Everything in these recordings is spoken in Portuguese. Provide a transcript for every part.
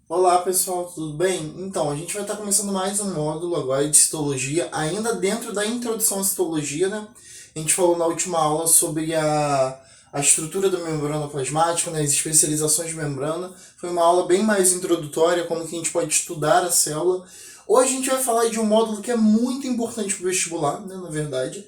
Olá pessoal, tudo bem? Então, a gente vai estar começando mais um módulo agora de citologia, ainda dentro da introdução à citologia, né? A gente falou na última aula sobre a estrutura da membrana plasmática, né? As especializações de membrana. Foi uma aula bem mais introdutória, como que a gente pode estudar a célula. Hoje a gente vai falar de um módulo que é muito importante para o vestibular, né? Na verdade,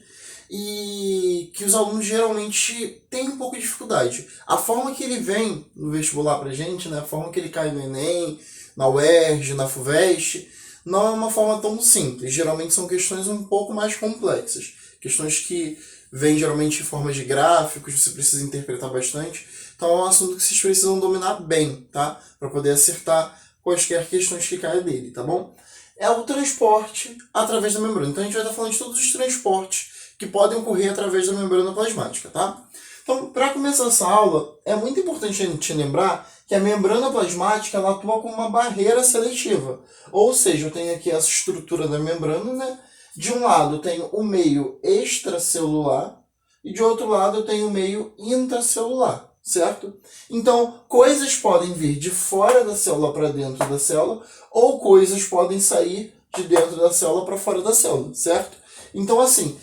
e que os alunos geralmente têm um pouco de dificuldade. A forma que ele vem no vestibular pra gente, né, a forma que ele cai no Enem, na UERJ, na FUVEST, não é uma forma tão simples. Geralmente são questões um pouco mais complexas. Questões que vêm geralmente em forma de gráficos, você precisa interpretar bastante. Então é um assunto que vocês precisam dominar bem, tá? Para poder acertar quaisquer questões que caia dele, tá bom? É o transporte através da membrana. Então a gente vai estar falando de todos os transportes que podem ocorrer através da membrana plasmática, tá? Então, para começar essa aula, é muito importante a gente lembrar que a membrana plasmática ela atua como uma barreira seletiva. Ou seja, eu tenho aqui essa estrutura da membrana, né? De um lado eu tenho o meio extracelular e de outro lado eu tenho o meio intracelular, certo? Então, coisas podem vir de fora da célula para dentro da célula ou coisas podem sair de dentro da célula para fora da célula, certo? Então, assim,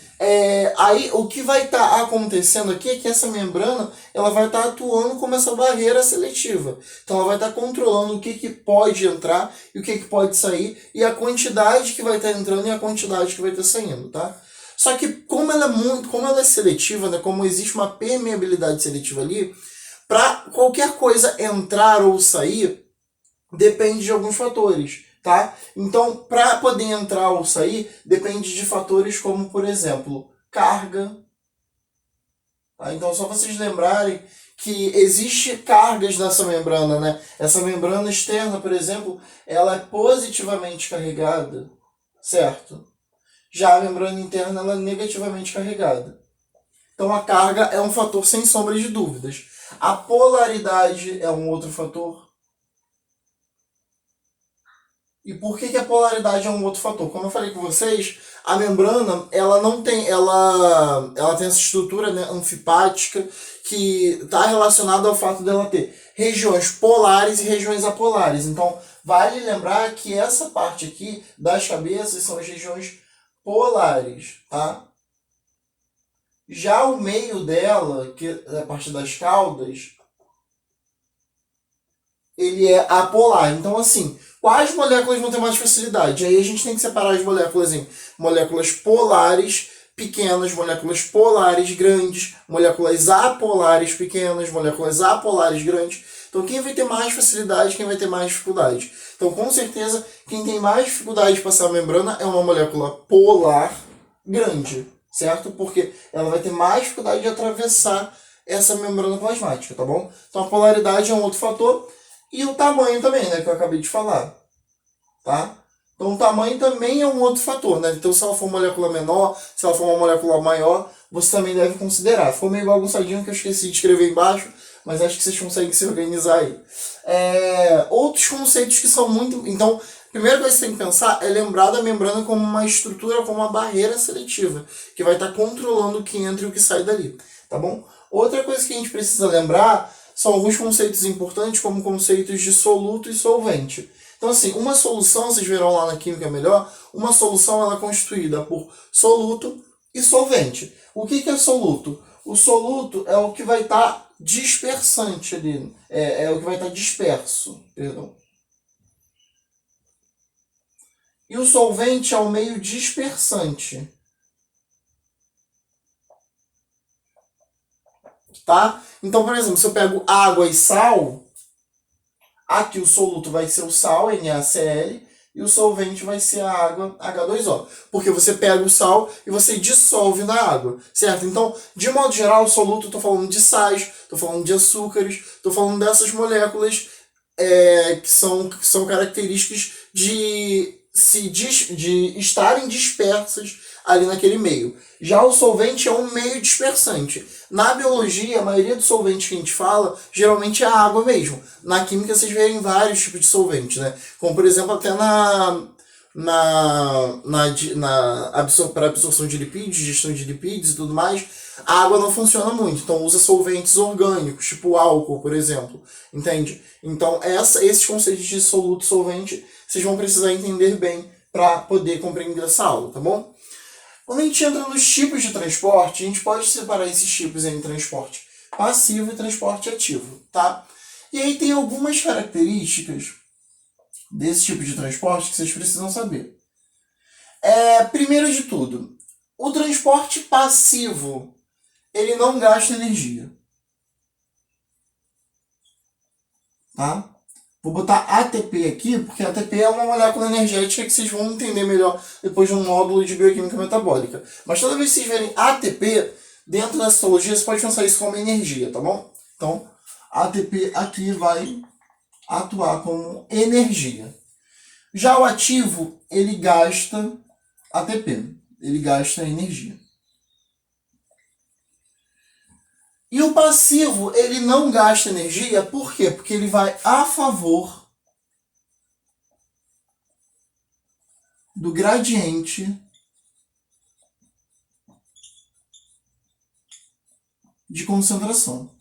aí o que vai estar acontecendo aqui é que essa membrana ela vai estar atuando como essa barreira seletiva. Então, ela vai estar controlando o que pode entrar e o que pode sair e a quantidade que vai estar entrando e a quantidade que vai estar saindo, tá? Só que como ela é seletiva, né, como existe uma permeabilidade seletiva ali, para qualquer coisa entrar ou sair, depende de alguns fatores, tá? Então, para poder entrar ou sair, depende de fatores como, por exemplo, carga. Tá? Então, só vocês lembrarem que existe cargas nessa membrana, né? Essa membrana externa, por exemplo, ela é positivamente carregada, certo? Já a membrana interna ela é negativamente carregada. Então, a carga é um fator sem sombra de dúvidas. A polaridade é um outro fator. E por que a polaridade é um outro fator? Como eu falei com vocês, a membrana ela não tem, ela tem essa estrutura, né, anfipática que está relacionada ao fato dela ter regiões polares e regiões apolares. Então, vale lembrar que essa parte aqui das cabeças são as regiões polares, tá? Já o meio dela, que é a parte das caudas, ele é apolar. Então, assim, quais moléculas vão ter mais facilidade? Aí a gente tem que separar as moléculas em moléculas polares pequenas, moléculas polares grandes, moléculas apolares pequenas, moléculas apolares grandes. Então, quem vai ter mais facilidade, quem vai ter mais dificuldade? Então, com certeza, quem tem mais dificuldade de passar a membrana é uma molécula polar grande, certo? Porque ela vai ter mais dificuldade de atravessar essa membrana plasmática, tá bom? Então, a polaridade é um outro fator. E o tamanho também, né, que eu acabei de falar, tá? Então o tamanho também é um outro fator, né? Então se ela for uma molécula menor, se ela for uma molécula maior, você também deve considerar. Ficou meio bagunçadinho que eu esqueci de escrever embaixo, mas acho que vocês conseguem se organizar aí. Outros conceitos que são muito... Então, a primeira coisa que você tem que pensar é lembrar da membrana como uma estrutura, como uma barreira seletiva, que vai estar controlando o que entra e o que sai dali, tá bom? Outra coisa que a gente precisa lembrar são alguns conceitos importantes, como conceitos de soluto e solvente. Então, assim, uma solução, vocês verão lá na Química Melhor, uma solução ela é constituída por soluto e solvente. O que é soluto? O soluto é o que vai estar dispersante ali, é o que vai estar disperso, perdão. E o solvente é o meio dispersante, tá? Então, por exemplo, se eu pego água e sal, aqui o soluto vai ser o sal, NaCl, e o solvente vai ser a água, H2O. Porque você pega o sal e você dissolve na água, certo? Então, de modo geral, o soluto, estou falando de sais, estou falando de açúcares, estou falando dessas moléculas que são características de estarem dispersas ali naquele meio. Já o solvente é um meio dispersante. Na biologia, a maioria dos solventes que a gente fala, geralmente é a água mesmo. Na química, vocês verem vários tipos de solventes, né? Como, por exemplo, até para absorção de lipídios, gestão de lipídios e tudo mais, A água não funciona muito, então usa solventes orgânicos, tipo álcool, por exemplo, entende? Então esses conceitos de soluto, solvente, vocês vão precisar entender bem para poder compreender essa aula, tá bom? Quando a gente entra nos tipos de transporte, a gente pode separar esses tipos em transporte passivo e transporte ativo, tá? E aí tem algumas características desse tipo de transporte que vocês precisam saber. Primeiro de tudo, o transporte passivo, ele não gasta energia. Tá? Vou botar ATP aqui, porque ATP é uma molécula energética que vocês vão entender melhor depois de um módulo de bioquímica metabólica. Mas toda vez que vocês verem ATP, dentro da citologia, você pode pensar isso como energia, tá bom? Então, ATP aqui vai atuar como energia. Já o ativo, ele gasta ATP, ele gasta energia. E o passivo, ele não gasta energia, por quê? Porque ele vai a favor do gradiente de concentração.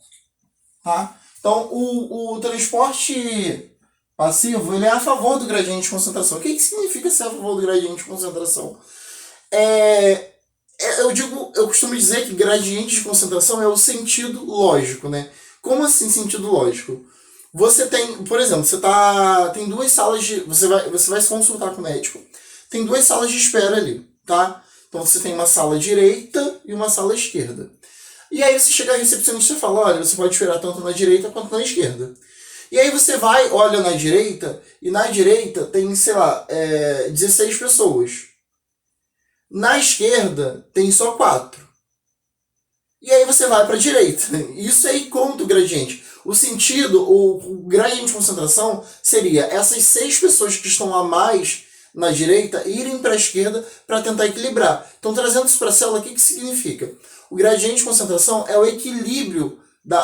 Tá? Então, o transporte passivo, ele é a favor do gradiente de concentração. O que significa ser a favor do gradiente de concentração? Eu costumo dizer que gradiente de concentração é o sentido lógico, né? Como assim sentido lógico? Você tem, por exemplo, tem duas salas de... Você vai se consultar com o médico. Tem duas salas de espera ali, tá? Então você tem uma sala direita e uma sala esquerda. E aí você chega à recepcionista e fala, olha, você pode esperar tanto na direita quanto na esquerda. E aí você vai, olha na direita, e na direita tem, sei lá, 16 pessoas. Na esquerda tem só 4. E aí você vai para a direita. Isso aí conta o gradiente. O sentido, o gradiente de concentração seria essas 6 pessoas que estão a mais na direita irem para a esquerda para tentar equilibrar. Então, trazendo isso para a célula, o que significa? O gradiente de concentração é o equilíbrio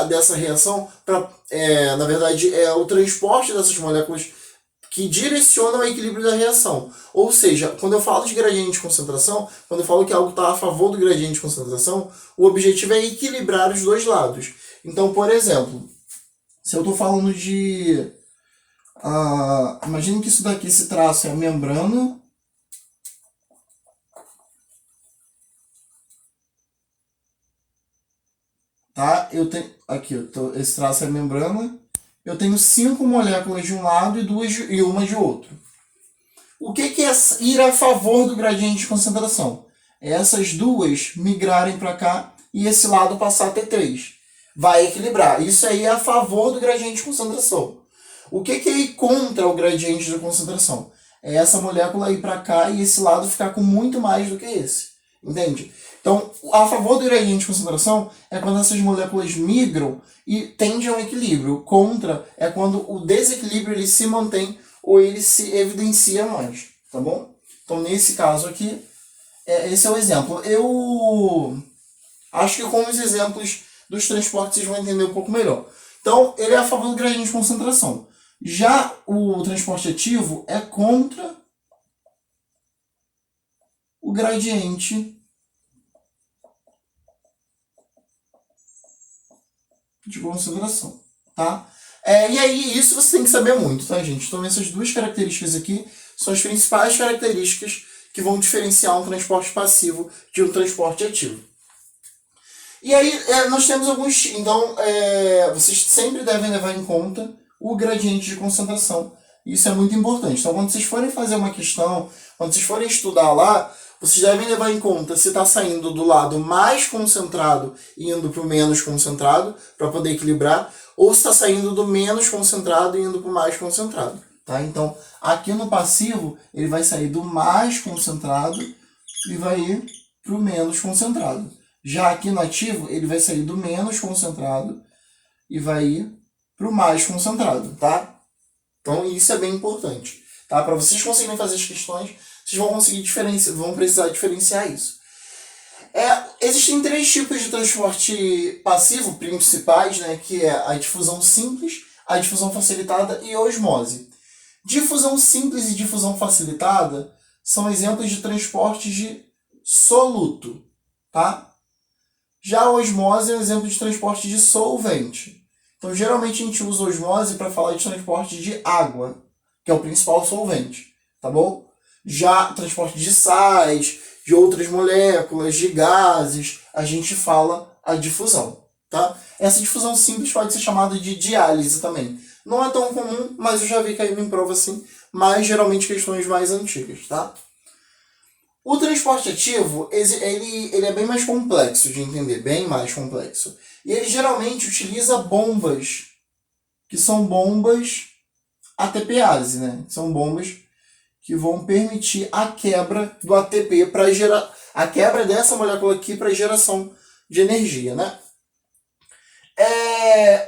dessa reação, na verdade, é o transporte dessas moléculas que direcionam o equilíbrio da reação. Ou seja, quando eu falo de gradiente de concentração, quando eu falo que algo está a favor do gradiente de concentração, o objetivo é equilibrar os dois lados. Então, por exemplo, se eu estou falando de... imagine que isso daqui, esse traço é a membrana. Tá? Eu tenho, aqui, esse traço é a membrana. Eu tenho 5 moléculas de um lado e uma de outro. O que é ir a favor do gradiente de concentração? É essas duas migrarem para cá e esse lado passar a ter 3. Vai equilibrar. Isso aí é a favor do gradiente de concentração. O que é ir contra o gradiente de concentração? É essa molécula ir para cá e esse lado ficar com muito mais do que esse. Entende? Então, a favor do gradiente de concentração é quando essas moléculas migram e tendem ao equilíbrio. Contra é quando o desequilíbrio ele se mantém ou ele se evidencia mais, tá bom? Então, nesse caso aqui, esse é o exemplo. Eu acho que com os exemplos dos transportes vocês vão entender um pouco melhor. Então, ele é a favor do gradiente de concentração. Já o transporte ativo é contra o gradiente de concentração, tá? E aí, isso você tem que saber muito, tá, gente? Então, essas duas características aqui são as principais características que vão diferenciar um transporte passivo de um transporte ativo. E aí, nós temos alguns... Então, vocês sempre devem levar em conta o gradiente de concentração. Isso é muito importante. Então, quando vocês forem fazer uma questão, quando vocês forem estudar lá, vocês devem levar em conta se está saindo do lado mais concentrado e indo para o menos concentrado, para poder equilibrar, ou se está saindo do menos concentrado e indo para o mais concentrado. Tá? Então, aqui no passivo, ele vai sair do mais concentrado e vai ir para o menos concentrado. Já aqui no ativo, ele vai sair do menos concentrado e vai ir para o mais concentrado, tá? Então, isso é bem importante, tá? Para vocês conseguirem fazer as questões, vocês vão precisar diferenciar isso. Existem 3 tipos de transporte passivo principais, né? Que é a difusão simples, a difusão facilitada e a osmose. Difusão simples e difusão facilitada são exemplos de transporte de soluto, tá? Já a osmose é um exemplo de transporte de solvente. Então, geralmente a gente usa osmose para falar de transporte de água, que é o principal solvente, tá bom? Já transporte de sais, de outras moléculas, de gases, a gente fala a difusão, tá? Essa difusão simples pode ser chamada de diálise também. Não é tão comum, mas eu já vi caindo em prova assim, mas geralmente questões mais antigas, tá? O transporte ativo, ele é bem mais complexo de entender, bem mais complexo. E ele geralmente utiliza bombas, que são bombas ATPase, né? São bombas que vão permitir a quebra do ATP para gerar a quebra dessa molécula aqui para geração de energia, né?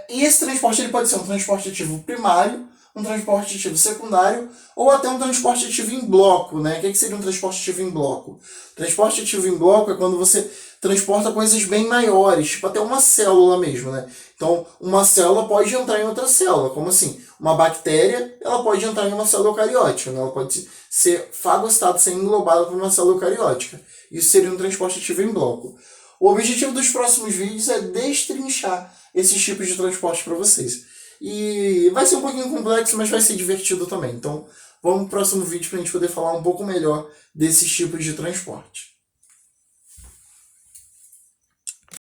E esse transporte ele pode ser um transporte ativo primário, um transporte ativo secundário ou até um transporte ativo em bloco, né? O que seria um transporte ativo em bloco? Transporte ativo em bloco é quando você transporta coisas bem maiores, tipo até uma célula mesmo, né? Então, uma célula pode entrar em outra célula, como assim? Uma bactéria, ela pode entrar em uma célula eucariótica, né? Ela pode ser fagocitada, ser englobada por uma célula eucariótica. Isso seria um transporte ativo em bloco. O objetivo dos próximos vídeos é destrinchar esses tipos de transporte para vocês. E vai ser um pouquinho complexo, mas vai ser divertido também. Então, vamos pro próximo vídeo para a gente poder falar um pouco melhor desses tipos de transporte.